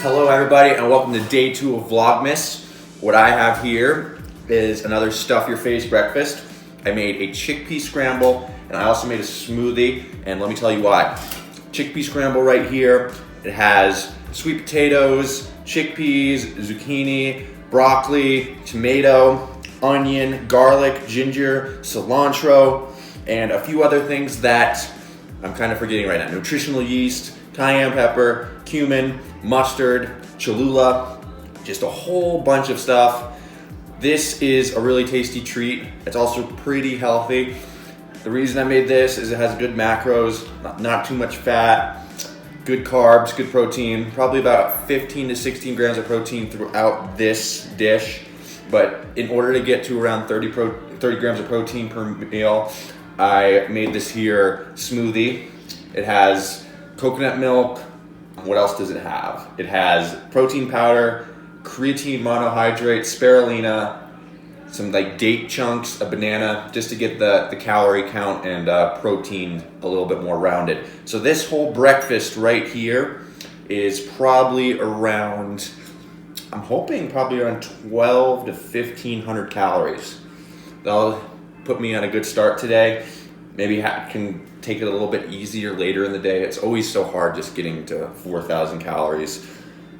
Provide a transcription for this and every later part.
Hello everybody and welcome to day 2 of Vlogmas. What I have here is another stuff your face breakfast. I made a chickpea scramble and I also made a smoothie, and let me tell you why. Chickpea scramble right here. It has sweet potatoes, chickpeas, zucchini, broccoli, tomato, onion, garlic, ginger, cilantro, and a few other things that I'm kind of forgetting right now. Nutritional yeast, cayenne pepper, cumin, mustard, Cholula, just a whole bunch of stuff. This is a really tasty treat. It's also pretty healthy. The reason I made this is it has good macros, not too much fat, good carbs, good protein, probably about 15 to 16 grams of protein throughout this dish. But in order to get to around 30 grams of protein per meal, I made this here smoothie. It has coconut milk. What else does it have? It has protein powder, creatine monohydrate, spirulina, some like date chunks, a banana, just to get the calorie count and protein a little bit more rounded. So this whole breakfast right here is probably around, I'm hoping probably around 12 to 1500 calories. That'll put me on a good start today. Maybe I can take it a little bit easier later in the day. It's always so hard just getting to 4,000 calories,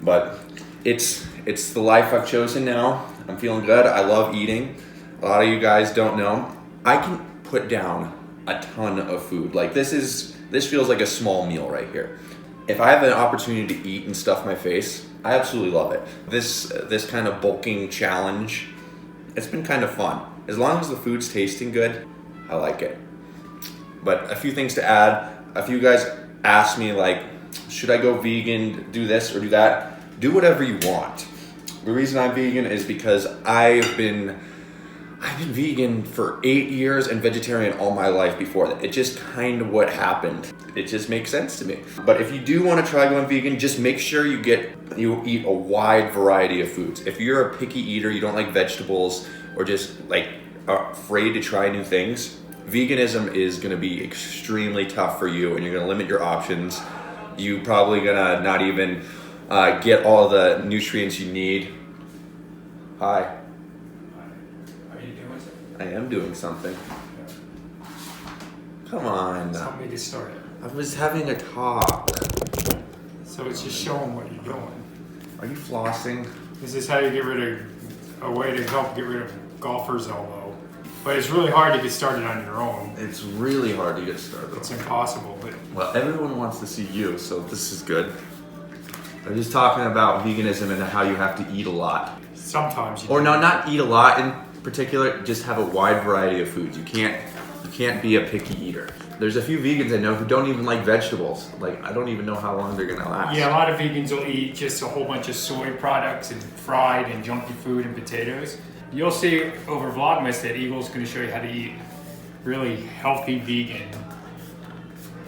but it's the life I've chosen now. I'm feeling good. I love eating. A lot of you guys don't know, I can put down a ton of food. Like this feels like a small meal right here. If I have an opportunity to eat and stuff my face, I absolutely love it. This kind of bulking challenge, it's been kind of fun. As long as the food's tasting good, I like it. But a few things to add. A few guys asked me like, should I go vegan, do this or do that? Do whatever you want. The reason I'm vegan is because I've been vegan for 8 years and vegetarian all my life before that. It just kind of what happened. It just makes sense to me. But if you do want to try going vegan, just make sure you eat a wide variety of foods. If you're a picky eater, you don't like vegetables, or just like are afraid to try new things, veganism is going to be extremely tough for you, and you're going to limit your options. You're probably going to not even get all the nutrients you need. Hi. Are you doing something? I am doing something. Come on. Help me get started. I was having a talk. So it's just showing what you're doing. Are you flossing? This is how you get rid of, a way to help get rid of golfer's elbow. But it's really hard to get started on your own. It's really hard to get started. It's impossible, but Well, everyone wants to see you, so this is good. I'm just talking about veganism and how you have to eat a lot. sometimes you Or do. no, not eat a lot in particular, just have a wide variety of foods. You can't be a picky eater. There's a few vegans I know who don't even like vegetables. Like, I don't even know how long they're gonna last. Yeah, a lot of vegans will eat just a whole bunch of soy products and fried and junky food and potatoes. You'll see over Vlogmas that Eagle's going to show you how to eat really healthy vegan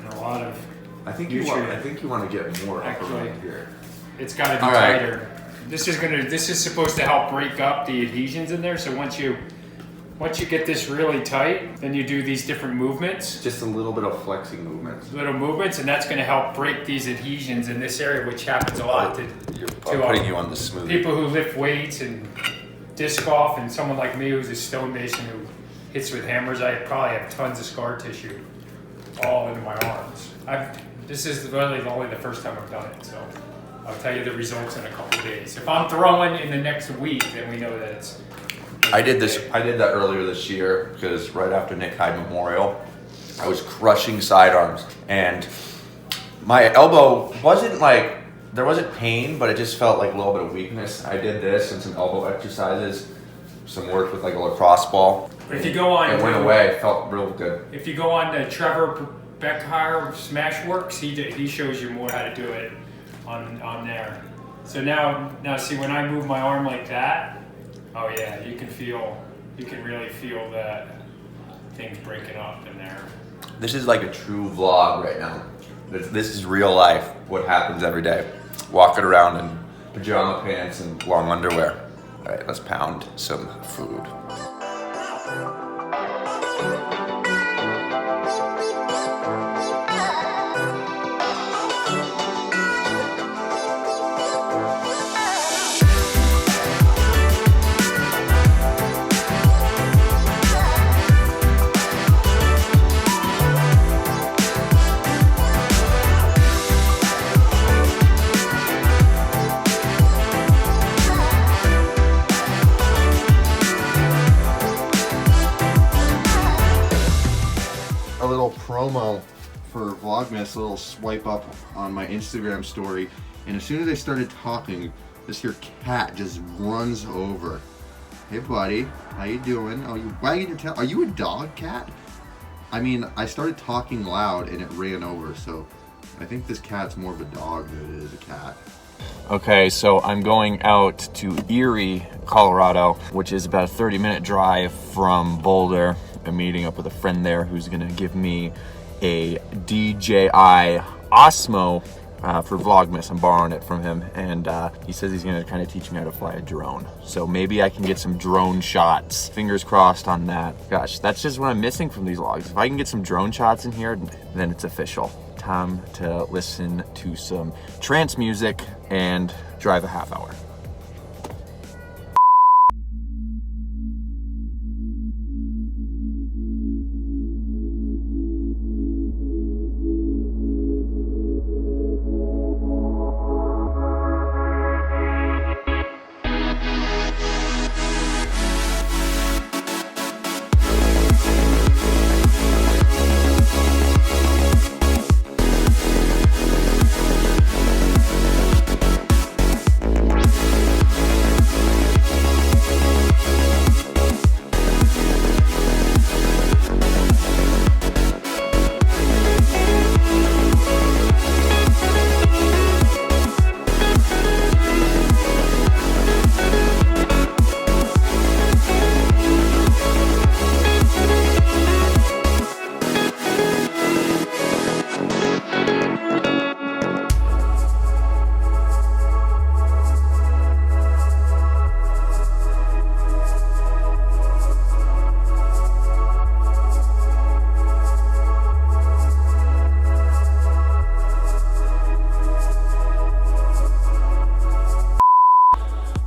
and a lot of I think nutrient. you want to get more up Actually, around here. It's got to be All right. tighter. This is supposed to help break up the adhesions in there. So once you get this really tight, then you do these different movements. Just a little bit of flexing movements. Little movements, and that's going to help break these adhesions in this area, which happens a lot I'm to putting you on the smoothie. people who lift weights and disc golf, and someone like me who's a stonemason who hits with hammers. I probably have tons of scar tissue all into my arms. This is really only the first time I've done it, so I'll tell you the results in a couple of days. If I'm throwing in the next week, then we know that it's. I did that earlier this year because right after Nick Hyde Memorial, I was crushing sidearms, and my elbow wasn't like, there wasn't pain, but it just felt like a little bit of weakness. I did this and some elbow exercises, some work with like a lacrosse ball. But if you go on, It went away. It felt real good. If you go on the Trevor Beckhire Smashworks, he shows you more how to do it on there. So now see, when I move my arm like that, oh yeah, you can really feel that things breaking up in there. This is like a true vlog right now. This is real life, what happens every day. Walking around in pajama pants and long underwear. All right, let's pound some food. Vlogmas, a little swipe up on my Instagram story, and as soon as I started talking, this here cat just runs over. Hey buddy, how you doing? Oh, you wagging your tail? Are you a dog, cat? I mean, I started talking loud and it ran over, so I think this cat's more of a dog than it is a cat. Okay, so I'm going out to Erie, Colorado, which is about a 30-minute drive from Boulder. I'm meeting up with a friend there who's gonna give me a DJI Osmo for Vlogmas. I'm borrowing it from him, and he says he's gonna kind of teach me how to fly a drone. So maybe I can get some drone shots. Fingers crossed on that. Gosh, that's just what I'm missing from these vlogs. If I can get some drone shots in here, then it's official. Time to listen to some trance music and drive a half hour.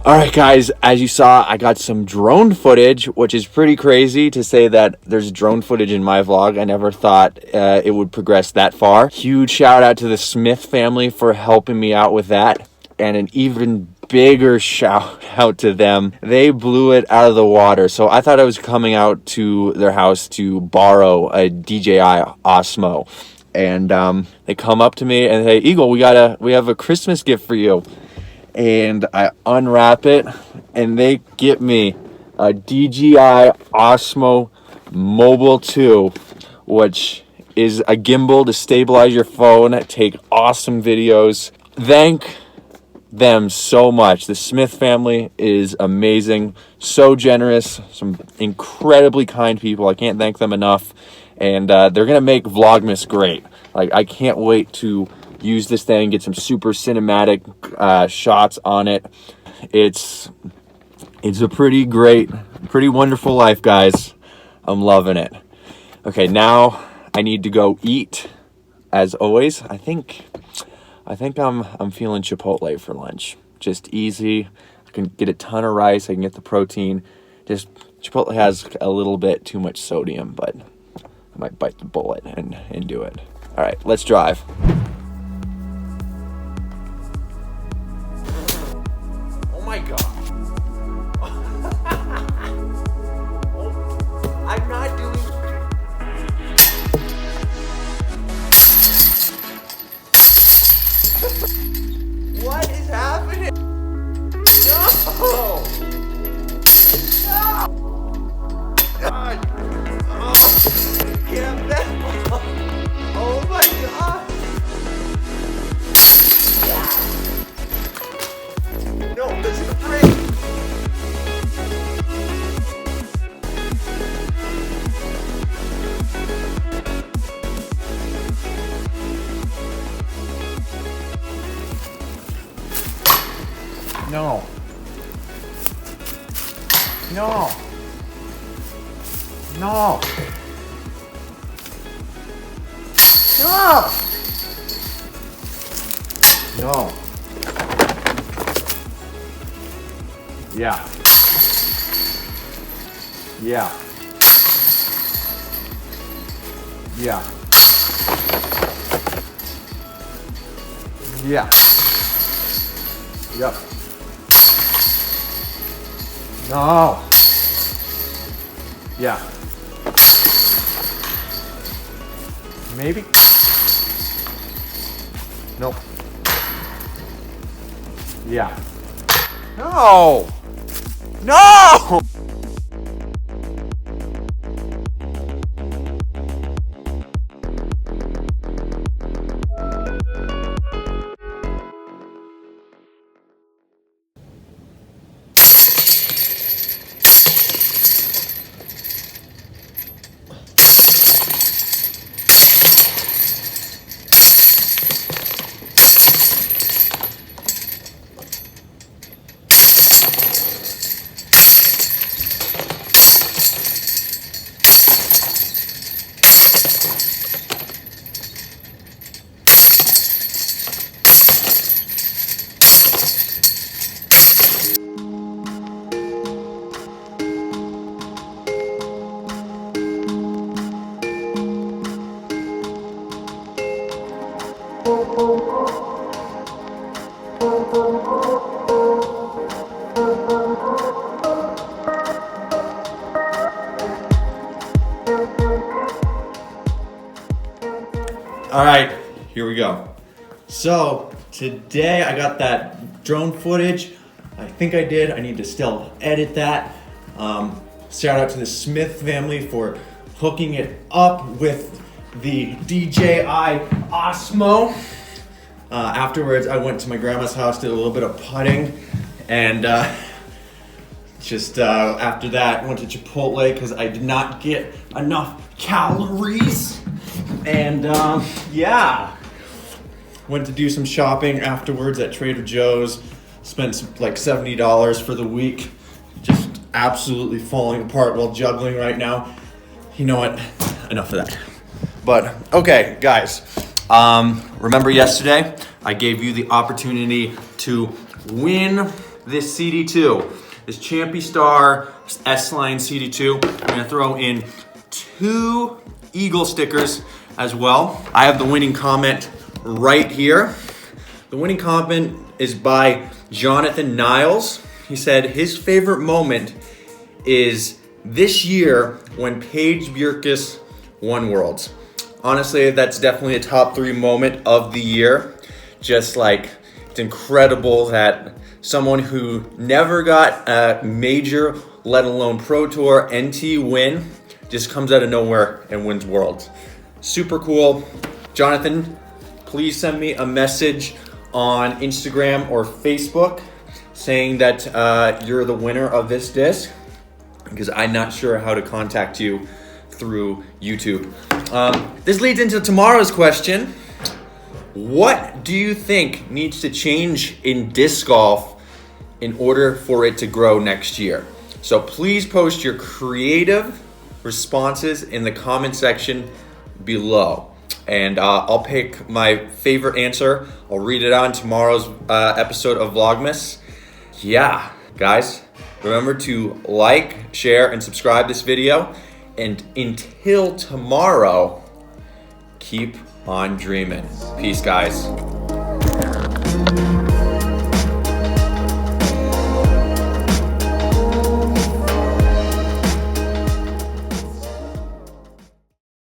Alright guys, as you saw, I got some drone footage, which is pretty crazy to say that there's drone footage in my vlog. I never thought it would progress that far. Huge shout out to the Smith family for helping me out with that, and an even bigger shout out to them. They blew it out of the water. So I thought I was coming out to their house to borrow a DJI Osmo, and they come up to me and say, Eagle, we have a Christmas gift for you. And I unwrap it, and they get me a DJI Osmo Mobile 2, which is a gimbal to stabilize your phone, take awesome videos. Thank them so much. The Smith family is amazing, so generous, some incredibly kind people. I can't thank them enough, and they're gonna make Vlogmas great. Like, I can't wait to use this thing, get some super cinematic shots on it. It's a pretty great, pretty wonderful life, guys. I'm loving it. Okay, now I need to go eat. As always, I think I'm feeling Chipotle for lunch. Just easy. I can get a ton of rice. I can get the protein. Just Chipotle has a little bit too much sodium, but I might bite the bullet and do it. All right, let's drive. Oh my God. I'm not doing... What is happening? No! No! God! Oh! Can't back up! Oh my God! No, this is great! No. No. No. No. No. Yeah. Yeah. Yeah. Yeah. Yep. No. Yeah. Maybe. Nope. Yeah. No! No! All right, here we go. So today I got that drone footage. I think I did. I need to still edit that. Shout out to the Smith family for hooking it up with the DJI Osmo. Afterwards, I went to my grandma's house, did a little bit of putting, and after that, went to Chipotle because I did not get enough calories. And went to do some shopping afterwards at Trader Joe's. Spent like $70 for the week. Just absolutely falling apart while juggling right now. You know what? Enough of that. But okay, guys. Remember yesterday I gave you the opportunity to win this CD2, this Champy Star S-Line CD2. I'm gonna throw in 2 Eagle stickers as well. I have the winning comment right here. The winning comment is by Jonathan Niles. He said his favorite moment is this year when Paige Bjerkes won Worlds. Honestly, that's definitely a top 3 moment of the year. Just like, it's incredible that someone who never got a major, let alone Pro Tour NT win, just comes out of nowhere and wins Worlds. Super cool. Jonathan, please send me a message on Instagram or Facebook saying that you're the winner of this disc, because I'm not sure how to contact you through YouTube. This leads into tomorrow's question. What do you think needs to change in disc golf in order for it to grow next year? So please post your creative responses in the comment section below. And I'll pick my favorite answer. I'll read it on tomorrow's episode of Vlogmas. Yeah, guys, remember to like, share, and subscribe this video. And until tomorrow, keep on dreaming. Peace, guys.